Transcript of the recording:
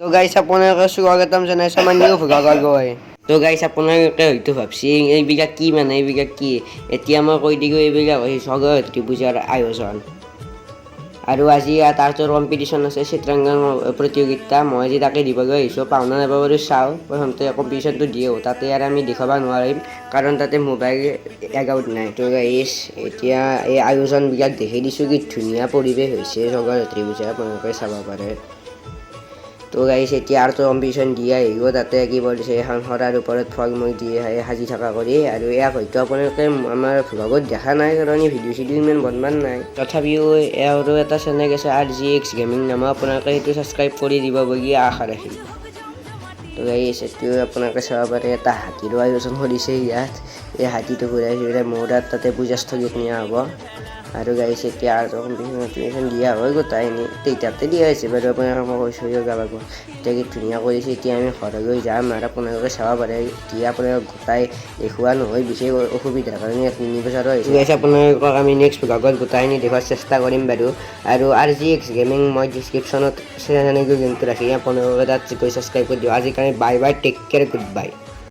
তো গাইছ আপোনালোকে স্বাগতম জনাইছোঁ আমাৰ নিউ ভোগাগৰ গৈ তো গাইছ আপোনালোকে হয়তো ভাবছি এইবিলাক কি মানে এইবিলাক কি এতিয়া মই কৈ দিলোঁ এইবিলাক হৈছে জগতী পূজাৰ আয়োজন আৰু আজি ইয়াত আৰ্টৰ কম্পিটিশ্যন আছে চিত্ৰাংকন প্ৰতিযোগিতা মই আজি তাকে দিবলৈ আহিছোঁ পাওনা নাপাব বাৰু চাওঁ প্ৰথমতে কম্পিটিশ্যনটো দিওঁ তাতে আৰু আমি দেখাব নোৱাৰিম কাৰণ তাতে মোবাইল এগাউট নাই তো গাইছ এতিয়া এই আয়োজনবিলাক দেখি দিছোঁ কি ধুনীয়া পৰিৱেশ হৈছে জগতী পূজা আপোনালোকে চাব পাৰে তো গাইছ এতিয়া আৰ্টৰ কম্পিটিশ্যন দি আহিব তাতে কি কৰিছে এখন শৰাৰ ওপৰত ফল মূল দি সাজি থকা কৰি আৰু ইয়াক হয়তো আপোনালোকে আমাৰ ভ্লগত দেখা নাই কাৰণ ভিডিঅ' চিডিঅ' ইমান বনোৱা নাই তথাপিও আৰু এটা চেনেল আছে RGX গেমিং নামৰ আপোনালোকে সেইটো ছাবস্ক্ৰাইব কৰি দিব বুলি আশা ৰাখিম তো গাইছ এইটো আপোনালোকে চাব পাৰে এটা হাতীৰো আয়োজন কৰিছে ইয়াত এই হাতীটো ঘূৰাই ঘূৰাই মৌৰাত তাতে পূজাস্থলীত নিয়া হ'ব আৰু গাইছ এতিয়া আৰ্টৰ কম্পিটিশ্যন দিয়া হয় গোটাইনি তেতিয়াতে দিয়া হৈছে বাৰু আপোনালোকে মই কৈছোঁ গাবাব এতিয়া কি ধুনীয়া কৰিছে এতিয়া আমি ঘৰলৈ যাম আৰু আপোনালোকে চাব পাৰে এতিয়া আপোনালোক গোটাই দেখুওৱা নহয় বিশেষ অসুবিধাৰ কাৰণে ইয়াত মিনি বজাৰো আহিছে গাইছ আপোনালোকক আমি নেক্সট ভ্লগত গোটাইনি দেখুৱাৰ চেষ্টা কৰিম বাৰু আৰু RGX গেমিং মই ডিছক্ৰিপশ্যনত চেনেলটো লিংকটো ৰাখি আপোনালোকে তাত গৈ ছাবস্ক্ৰাইব কৰি দিওঁ আজিৰ কাৰণে bye bye take care good bye